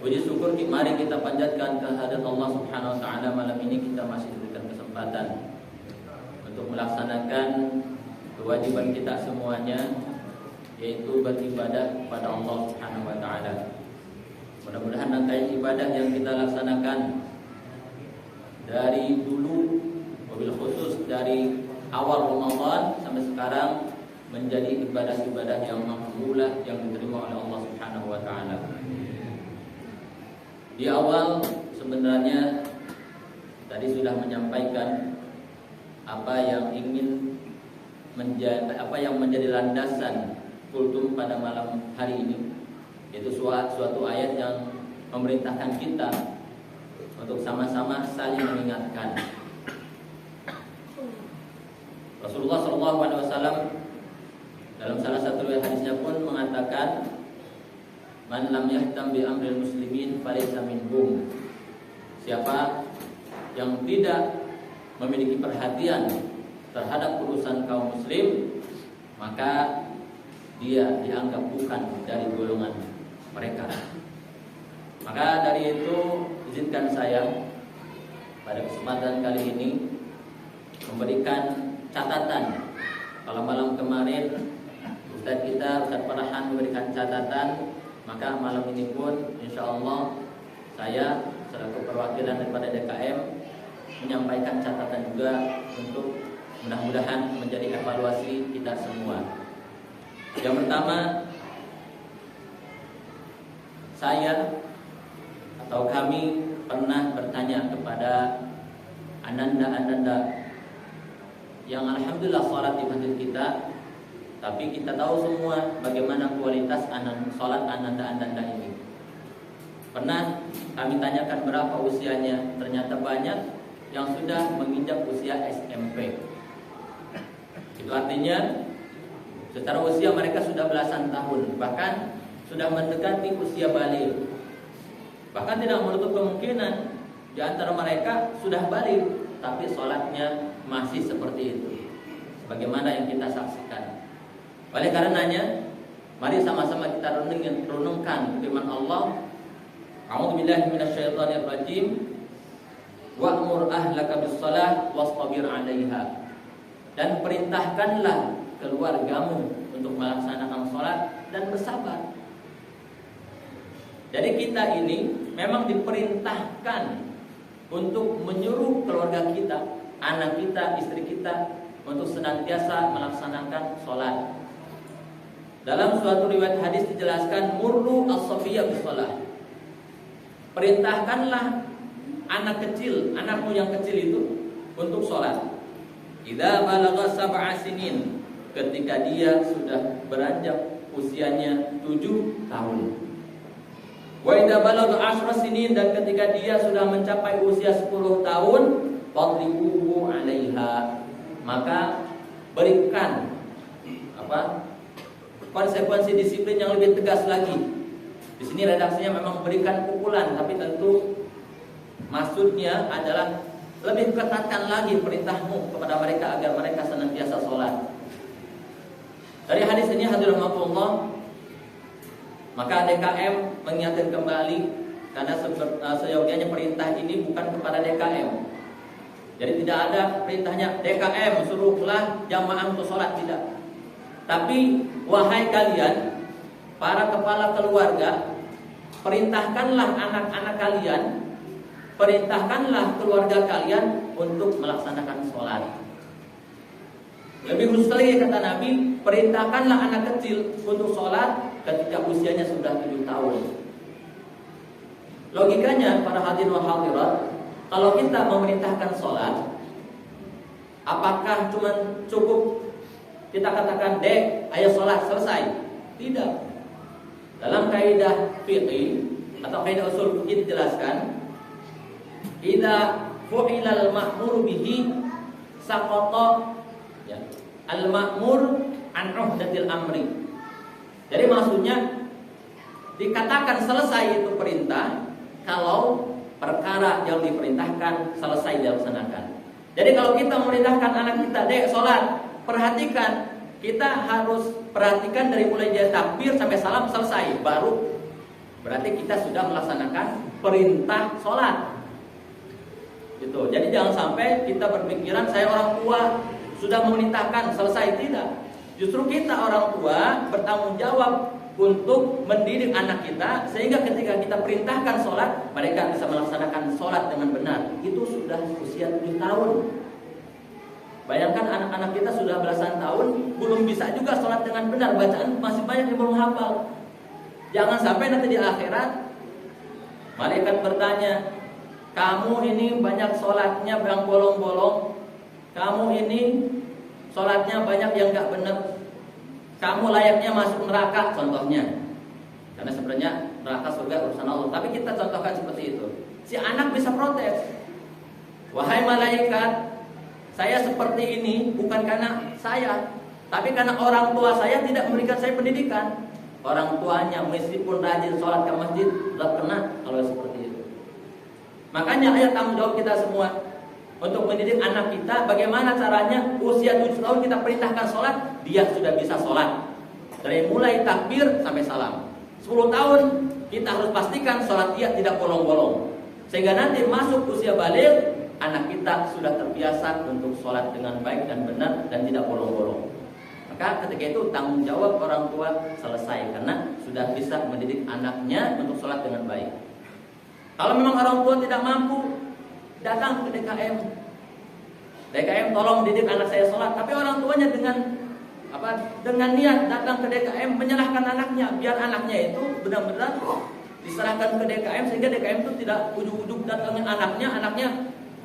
Puji syukur mari kita panjatkan kehadirat Allah Subhanahu wa taala. Malam ini kita masih diberikan kesempatan untuk melaksanakan kewajiban kita semuanya, yaitu beribadah kepada Allah Subhanahu wa taala. Mudah-mudahan rangkaian ibadah yang kita laksanakan dari dulu, wabil khusus dari awal Ramadan sampai sekarang, menjadi ibadah-ibadah yang makbulah, yang diterima oleh Allah Subhanahu wa taala. Di awal sebenarnya tadi sudah menyampaikan apa yang menjadi landasan kultum pada malam hari ini, yaitu suatu ayat yang memerintahkan kita untuk sama-sama saling mengingatkan. Rasulullah SAW dalam salah satu hadisnya pun mengatakan, "Man lam yahtam bi amril muslimin falaysa minhum." Siapa yang tidak memiliki perhatian terhadap urusan kaum muslim, maka dia dianggap bukan dari golongan mereka. Maka dari itu izinkan saya pada kesempatan kali ini memberikan catatan. Kalau malam kemarin Ustaz Farhan memberikan catatan, maka malam ini pun insya Allah saya selaku perwakilan daripada DKM menyampaikan catatan juga untuk mudah-mudahan menjadi evaluasi kita semua. Yang pertama, saya atau kami pernah bertanya kepada ananda-ananda yang alhamdulillah sholat di masjid kita, tapi kita tahu semua bagaimana kualitas sholat ananda-ananda ini. Pernah kami tanyakan berapa usianya, ternyata banyak yang sudah menginjak usia SMP. Itu artinya secara usia mereka sudah belasan tahun, bahkan sudah mendekati usia baligh. Bahkan tidak menutup kemungkinan di antara mereka sudah baligh, tapi sholatnya masih seperti itu, sebagaimana yang kita saksikan. Oleh karenanya, mari sama-sama kita renungkan firman Allah, A'udzubillahi minasyaitonirrajim, wa'mur ahlaka bis-shalah wastabir 'alaiha. Dan perintahkanlah keluargamu untuk melaksanakan sholat dan bersabar. Jadi kita ini memang diperintahkan untuk menyuruh keluarga kita, anak kita, istri kita untuk senantiasa melaksanakan sholat. Dalam suatu riwayat hadis dijelaskan, murru as-sabiyya bis-shalah. Perintahkanlah anak kecil, anakmu yang kecil itu untuk sholat. Idza balagha sab'a sinin, ketika dia sudah beranjak usianya 7 tahun. Wa idza balagha 10 sinin, dan ketika dia sudah mencapai usia 10 tahun, fadribuhu 'alaiha, maka berikan konsekuensi disiplin yang lebih tegas lagi. Di sini redaksinya memang berikan pukulan, tapi tentu maksudnya adalah lebih ketatkan lagi perintahmu kepada mereka agar mereka senantiasa sholat. Dari hadis ini hadirin rahimakumullah, maka DKM mengingatkan kembali, karena seyogianya perintah ini bukan kepada DKM. Jadi tidak ada perintahnya DKM suruhlah jamaah untuk sholat, tidak. Tapi wahai kalian, para kepala keluarga, perintahkanlah anak-anak kalian, perintahkanlah keluarga kalian untuk melaksanakan sholat. Lebih khusus lagi kata Nabi, perintahkanlah anak kecil untuk sholat ketika usianya sudah 7 tahun. Logikanya para hadirin wal hadirat, kalau kita memerintahkan sholat, apakah cuma cukup kita katakan, "Dek, ayo sholat, selesai"? Tidak. Dalam kaidah fiqih atau kaidah usul fiqih dijelaskan, idza fu'ilal ma'mur bihi saqata al-ma'mur an 'uhdatil amri. Jadi maksudnya dikatakan selesai itu perintah kalau perkara yang diperintahkan selesai dilaksanakan. Jadi kalau kita memerintahkan anak kita, "Dek, sholat", perhatikan, kita harus perhatikan dari mulai dia takbir sampai salam selesai, baru berarti kita sudah melaksanakan perintah sholat. Gitu. Jadi jangan sampai kita berpikiran saya orang tua sudah memerintahkan selesai, tidak. Justru kita orang tua bertanggung jawab untuk mendidik anak kita sehingga ketika kita perintahkan sholat mereka bisa melaksanakan sholat dengan benar. Itu sudah usia 7 tahun. Bayangkan anak-anak kita sudah belasan tahun belum bisa juga sholat dengan benar, bacaan masih banyak yang belum hafal. Jangan sampai nanti di akhirat malaikat bertanya, kamu ini banyak sholatnya yang bolong-bolong, kamu ini sholatnya banyak yang gak benar, kamu layaknya masuk neraka contohnya. Karena sebenarnya neraka surga urusan Allah, tapi kita contohkan seperti itu. Si anak bisa protes, wahai malaikat, saya seperti ini bukan karena saya, tapi karena orang tua saya tidak memberikan saya pendidikan. Orang tuanya meskipun rajin sholat ke masjid tetap kena kalau seperti itu. Makanya ayat tanggung jawab kita semua untuk mendidik anak kita. Bagaimana caranya? Usia 7 tahun kita perintahkan sholat, dia sudah bisa sholat dari mulai takbir sampai salam. 10 tahun kita harus pastikan sholat dia tidak bolong-bolong, sehingga nanti masuk usia balik anak kita sudah terbiasa untuk sholat dengan baik dan benar dan tidak bolong-bolong. Maka ketika itu tanggung jawab orang tua selesai, karena sudah bisa mendidik anaknya untuk sholat dengan baik. Kalau memang orang tua tidak mampu, datang ke DKM. DKM tolong didik anak saya sholat, tapi orang tuanya dengan niat datang ke DKM menyerahkan anaknya, biar anaknya itu benar-benar diserahkan ke DKM, sehingga DKM itu tidak ujug-ujug datangin anaknya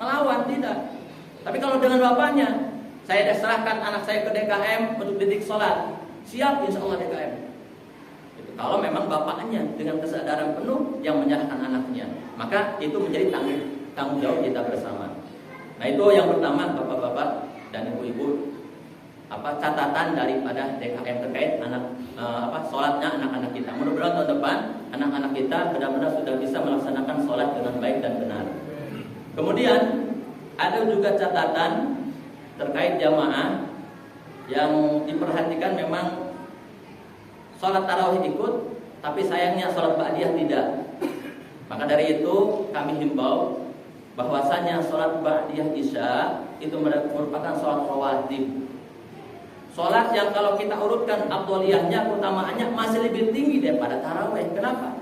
melawan, tidak. Tapi kalau dengan bapaknya, saya serahkan anak saya ke DKM untuk didik sholat, siap insya Allah DKM. Itu kalau memang bapaknya dengan kesadaran penuh yang menyerahkan anaknya, maka itu menjadi tanggung jawab kita bersama. Nah itu yang pertama bapak-bapak dan ibu-ibu, catatan daripada DKM terkait sholatnya anak-anak kita. Mudah-mudahan tahun depan anak-anak kita benar-benar sudah bisa melaksanakan sholat dengan baik dan benar. Kemudian ada juga catatan terkait jamaah yang diperhatikan, memang sholat tarawih ikut, tapi sayangnya sholat ba'diyah tidak. Maka dari itu kami himbau bahwasanya sholat ba'diyah isya itu merupakan sholat rawatib. Sholat yang kalau kita urutkan afdholiyahnya, keutamaannya masih lebih tinggi daripada tarawih. Kenapa?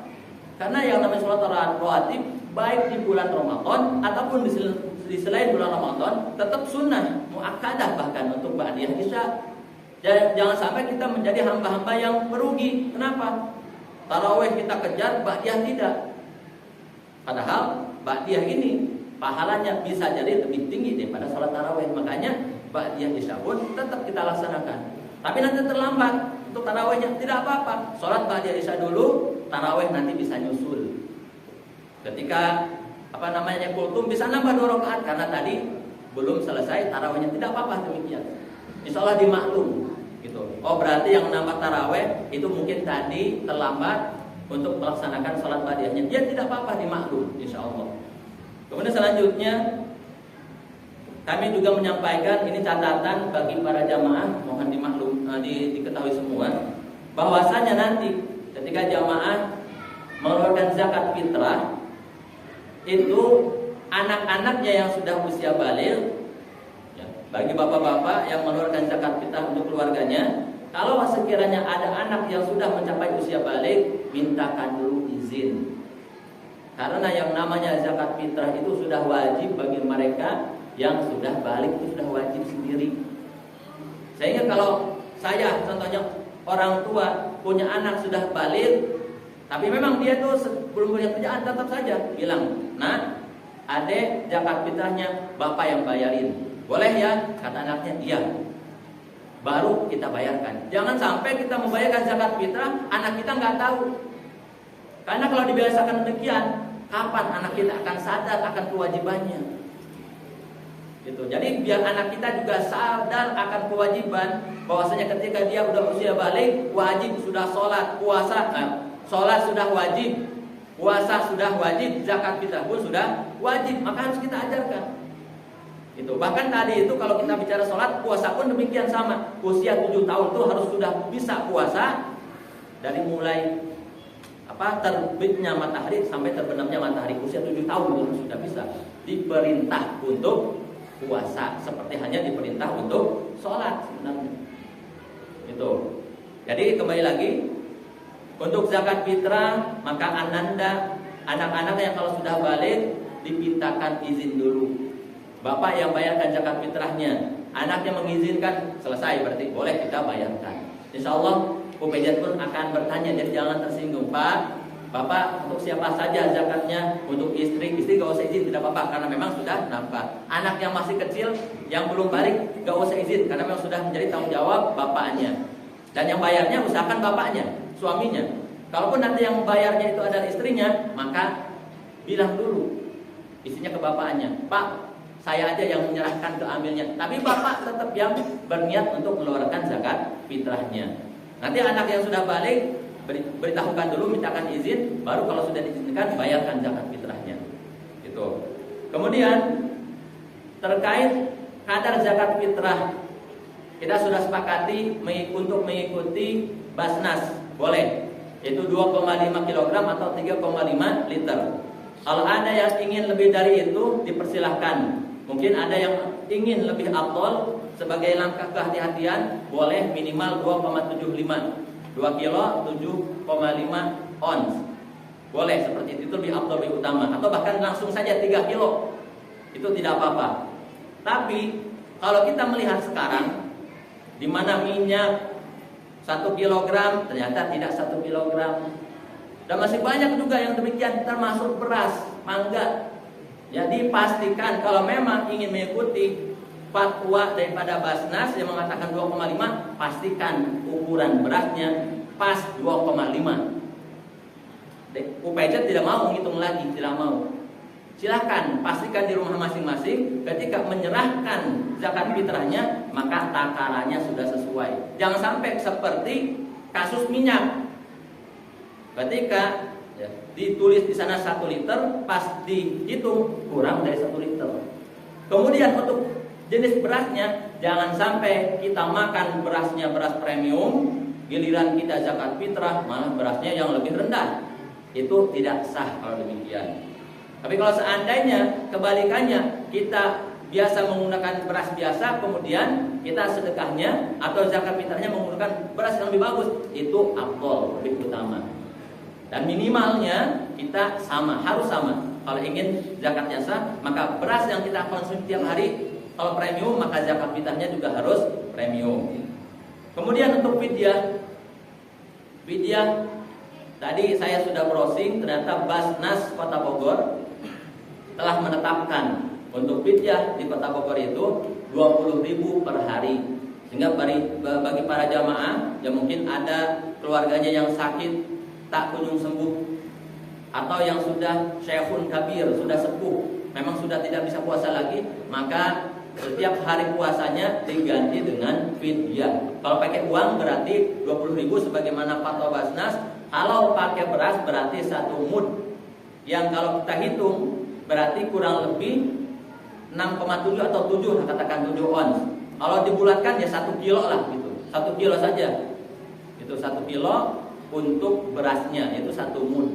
Karena yang namanya sholat rawatib baik di bulan Ramadan ataupun di selain bulan Ramadan tetap sunnah muakkadah bahkan untuk ba'diyah isya. Jangan sampai kita menjadi hamba-hamba yang merugi. Kenapa? Tarawih kita kejar, ba'diyah tidak. Padahal ba'diyah ini pahalanya bisa jadi lebih tinggi daripada sholat tarawih. Makanya ba'diyah isya pun tetap kita laksanakan. Tapi nanti terlambat untuk tarawihnya, tidak apa-apa. Sholat ba'diyah isya dulu, tarawih nanti bisa nyusul. Ketika kultum bisa nambah 2 rakaat karena tadi belum selesai tarawihnya, tidak apa-apa demikian. Insya Allah dimaklum gitu. Oh berarti yang nambah tarawih itu mungkin tadi terlambat untuk melaksanakan sholat ba'diyahnya, dia tidak apa-apa, dimaklum insya Allah. Kemudian selanjutnya kami juga menyampaikan, ini catatan bagi para jamaah, mohon dimaklum diketahui semua, bahwasanya nanti ketika jamaah mengeluarkan zakat fitrah, itu anak-anaknya yang sudah usia baligh, ya, bagi bapak-bapak yang mengeluarkan zakat fitrah untuk keluarganya, kalau sekiranya ada anak yang sudah mencapai usia baligh, mintakan dulu izin. Karena yang namanya zakat fitrah itu sudah wajib bagi mereka yang sudah baligh, itu sudah wajib sendiri. Sehingga kalau saya contohnya orang tua punya anak sudah baligh, tapi memang dia tuh belum punya kerjaan, tetap saja bilang, nah, adek zakat fitrahnya bapak yang bayarin, boleh ya? Kata anaknya, iya. Baru kita bayarkan. Jangan sampai kita membayarkan zakat fitrah, anak kita nggak tahu. Karena kalau dibiasakan demikian, kapan anak kita akan sadar akan kewajibannya? Gitu. Jadi biar anak kita juga sadar akan kewajiban, bahwasanya ketika dia udah usia baligh, wajib sudah sholat, puasa. Sholat sudah wajib, puasa sudah wajib, zakat fitrah pun sudah wajib, maka harus kita ajarkan. Itu. Bahkan tadi itu kalau kita bicara sholat, puasa pun demikian sama. Usia 7 tahun itu harus sudah bisa puasa dari mulai terbitnya matahari sampai terbenamnya matahari, usia 7 tahun itu sudah bisa diperintah untuk puasa, seperti hanya diperintah untuk sholat sebenarnya. Itu. Jadi kembali lagi, untuk zakat fitrah maka anak-anak yang kalau sudah balik dimintakan izin dulu. Bapak yang bayarkan zakat fitrahnya, anaknya mengizinkan, selesai, berarti boleh kita bayarkan. Insya Allah Pupejat pun akan bertanya, jadi jangan tersinggung. Pak, Bapak untuk siapa saja zakatnya? Untuk istri gak usah izin, tidak apa-apa, karena memang sudah nafkah. Anak yang masih kecil, yang belum balik, gak usah izin, karena memang sudah menjadi tanggung jawab bapaknya. Dan yang bayarnya usahakan bapaknya, suaminya. Kalaupun nanti yang bayarnya itu adalah istrinya, maka bilang dulu istrinya ke bapaknya, Pak, saya aja yang menyerahkan ke amilnya, tapi bapak tetap yang berniat untuk mengeluarkan zakat fitrahnya. Nanti anak yang sudah balik beritahukan dulu, mintakan izin, baru kalau sudah diizinkan bayarkan zakat fitrahnya. Itu. Kemudian terkait kadar zakat fitrah, kita sudah sepakati untuk mengikuti Basnas boleh, yaitu 2,5 kg atau 3,5 liter. Kalau ada yang ingin lebih dari itu dipersilahkan. Mungkin ada yang ingin lebih afdol, sebagai langkah kehati-hatian boleh minimal 2,75, 2 kilo 7,5 ons. Boleh seperti itu lebih afdol, lebih utama. Atau bahkan langsung saja 3 kilo, itu tidak apa-apa. Tapi kalau kita melihat sekarang, di mana minyak 1 kilogram ternyata tidak 1 kilogram, dan masih banyak juga yang demikian, termasuk beras, mangga. Jadi pastikan kalau memang ingin mengikuti fatwa daripada Basnas yang mengatakan 2,5, pastikan ukuran berasnya pas 2,5. Upejat tidak mau menghitung lagi, tidak mau. Silahkan pastikan di rumah masing-masing, ketika menyerahkan zakat fitrahnya maka takarannya sudah sesuai. Jangan sampai seperti kasus minyak. Ketika ditulis di sana 1 liter, pas dihitung kurang dari 1 liter. Kemudian untuk jenis berasnya, jangan sampai kita makan berasnya beras premium, giliran kita zakat fitrah malah berasnya yang lebih rendah. Itu tidak sah kalau demikian. Tapi kalau seandainya kebalikannya, kita biasa menggunakan beras biasa, kemudian kita sedekahnya atau zakat fitrahnya menggunakan beras yang lebih bagus, itu afdol, lebih utama. Dan minimalnya kita sama, harus sama. Kalau ingin zakatnya sah, maka beras yang kita konsumsi tiap hari, kalau premium maka zakat fitrahnya juga harus premium. Kemudian untuk fidyah tadi saya sudah browsing, ternyata Basnas Kota Bogor telah menetapkan untuk fidyah di Kota Bogor itu 20.000 per hari. Sehingga bagi para jamaah yang mungkin ada keluarganya yang sakit tak kunjung sembuh, atau yang sudah syekhun kabir, sudah sepuh, memang sudah tidak bisa puasa lagi, maka setiap hari puasanya diganti dengan fidyah. Kalau pakai uang berarti 20.000 sebagaimana fatwa Basnas. Kalau pakai beras berarti 1 mud, yang kalau kita hitung berarti kurang lebih 6,7 atau 7, katakan 7 ons. Kalau dibulatkan ya 1 kilo lah gitu. 1 kilo saja. Itu 1 kilo untuk berasnya, itu 1 mud.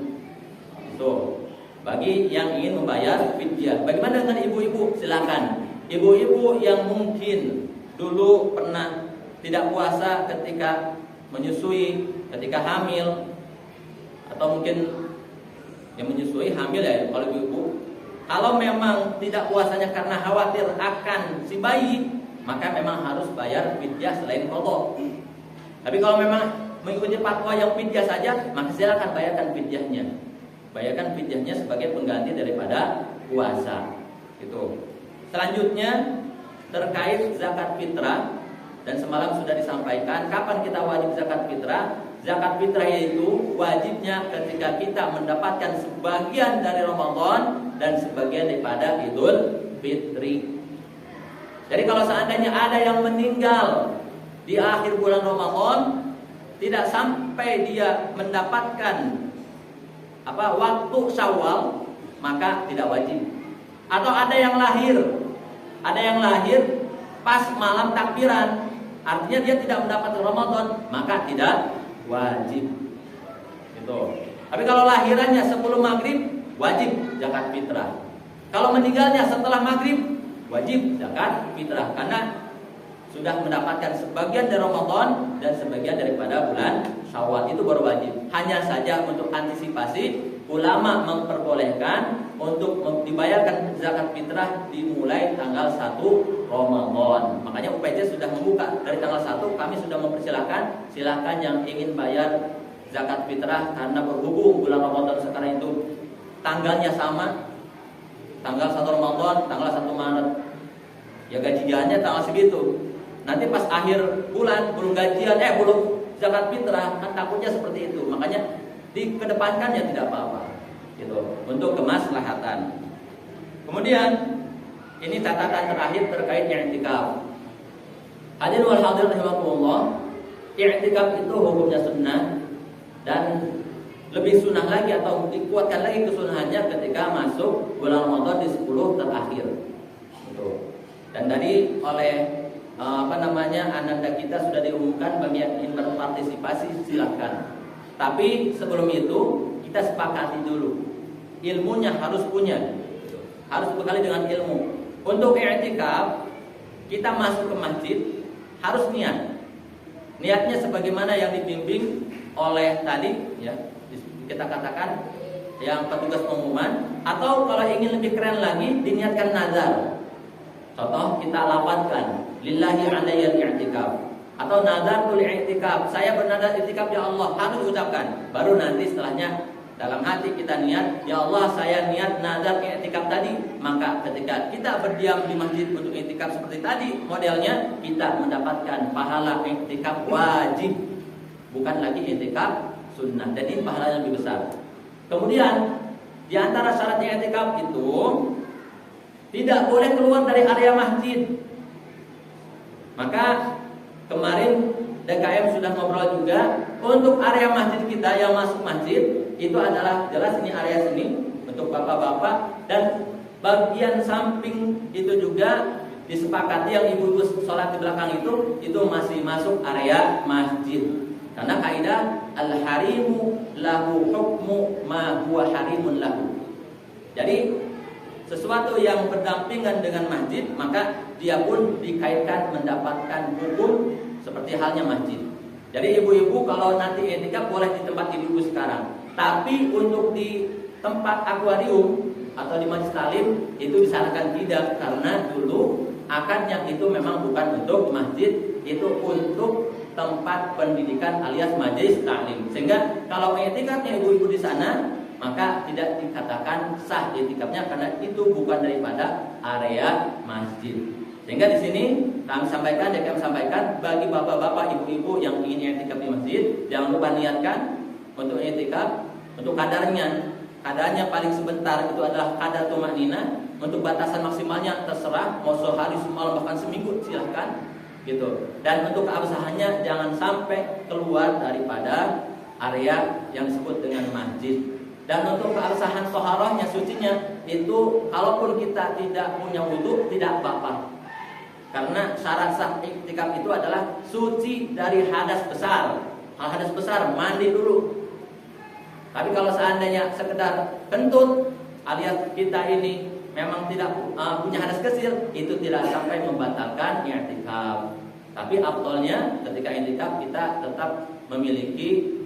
Itu bagi yang ingin membayar fidyah. Bagaimana dengan ibu-ibu? Silakan. Ibu-ibu yang mungkin dulu pernah tidak puasa ketika menyusui, ketika hamil, atau mungkin yang menyusui hamil ya, kalau ibu-ibu, kalau memang tidak puasanya karena khawatir akan si bayi, maka memang harus bayar fidyah selain qadha. Tapi kalau memang mengikuti fatwa yang fidyah saja, maka silakan bayarkan fidyahnya. Bayarkan fidyahnya sebagai pengganti daripada puasa. Itu. Selanjutnya terkait zakat fitrah, dan semalam sudah disampaikan kapan kita wajib zakat fitrah. Zakat fitrah yaitu wajibnya ketika kita mendapatkan sebagian dari Ramadan dan sebagian daripada Idul Fitri. Jadi kalau seandainya ada yang meninggal di akhir bulan Ramadan, tidak sampai dia mendapatkan waktu Syawal, maka tidak wajib. Atau ada yang lahir pas malam takbiran, artinya dia tidak mendapatkan Ramadan, maka tidak wajib. Itu. Tapi kalau lahirannya sebelum maghrib, wajib zakat fitrah. Kalau meninggalnya setelah maghrib, wajib zakat fitrah, karena sudah mendapatkan sebagian dari Ramadan dan sebagian daripada bulan Syawal, itu baru wajib. Hanya saja untuk antisipasi, ulama memperbolehkan untuk dibayarkan zakat fitrah dimulai tanggal 1 Ramadan. Makanya UPJ sudah membuka dari tanggal 1, kami sudah silakan yang ingin bayar zakat fitrah, karena berhubung bulan Ramadan sekarang itu tanggalnya sama, tanggal 1 Ramadan, tanggal 1 Maret. Ya gajiannya tanggal segitu. Nanti pas akhir bulan belum gajian, belum zakat fitrah, kan takutnya seperti itu. Makanya dikedepankan ya tidak apa-apa, gitu, untuk kemaslahatan. Kemudian ini catatan terakhir terkait i'tikaf. Hadirin wal hadirin rahimakumullah, i'tikaf itu hukumnya sunnah, dan lebih sunnah lagi atau dikuatkan lagi kesunahannya ketika masuk bulan Ramadan di 10 terakhir. Gitu. Dan tadi oleh ananda kita sudah diumumkan, bagi yang ingin berpartisipasi silahkan. Tapi sebelum itu kita sepakati dulu, ilmunya harus punya, harus bekali dengan ilmu. Untuk i'tikaf kita masuk ke masjid harus niatnya sebagaimana yang dibimbing oleh tadi ya, kita katakan yang petugas pengumuman, atau kalau ingin lebih keren lagi diniatkan nazar. Contoh, kita lapatkan lillahi alayya i'tikaf, atau nazarul i'tikaf, saya bernazar i'tikaf ya Allah, harus ucapkan. Baru nanti setelahnya dalam hati kita niat, ya Allah saya niat nazar i'tikaf tadi. Maka ketika kita berdiam di masjid untuk i'tikaf seperti tadi modelnya, kita mendapatkan pahala i'tikaf wajib, bukan lagi i'tikaf sunnah, dan ini pahalanya lebih besar. Kemudian di antara syarat i'tikaf itu tidak boleh keluar dari area masjid. Maka kemarin DKM sudah ngobrol juga, untuk area masjid kita yang masuk masjid itu adalah jelas ini area sini untuk bapak-bapak, dan bagian samping itu juga disepakati yang ibu-ibu sholat di belakang itu masih masuk area masjid. Karena kaidah al-harimu lahu hukmu ma huwa harimun lahu. Jadi sesuatu yang berdampingan dengan masjid, maka dia pun dikaitkan mendapatkan hukum seperti halnya masjid. Jadi ibu-ibu kalau nanti i'tikaf boleh di tempat ibu-ibu sekarang, tapi untuk di tempat akuarium atau di majlis taklim itu disarankan tidak, karena dulu akadnya itu memang bukan untuk masjid, itu untuk tempat pendidikan alias majlis taklim. Sehingga kalau i'tikafnya ibu-ibu di sana, maka tidak dikatakan sah i'tikafnya, karena itu bukan daripada area masjid. Sehingga di sini kami sampaikan, bagi bapak-bapak, ibu-ibu yang ingin i'tikaf di masjid, jangan lupa niatkan untuk i'tikaf. Untuk kadarnya paling sebentar itu adalah kadar tumanina. Untuk batasan maksimalnya terserah, mau sehari semalam bahkan seminggu silahkan, gitu. Dan untuk keabsahannya jangan sampai keluar daripada area yang disebut dengan masjid. Dan untuk keabsahan toharohnya, sucinya itu, kalaupun kita tidak punya wudu tidak apa-apa, karena syarat sah i'tikaf itu adalah suci dari hadas besar. Hadas besar mandi dulu. Tapi kalau seandainya sekedar kentut alias kita ini memang tidak punya hadas kecil, itu tidak sampai membatalkan i'tikaf. Tapi afdolnya ketika i'tikaf kita tetap memiliki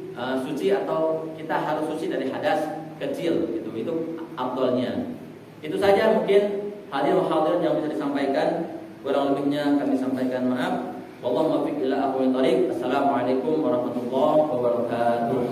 suci, atau kita harus suci dari hadas kecil, itu afdolnya. Itu saja mungkin hadirin yang bisa disampaikan. Kurang lebihnya kami sampaikan maaf. Wallahu muwaffiq ila aqwamit thoriq. Assalamualaikum warahmatullahi wabarakatuh.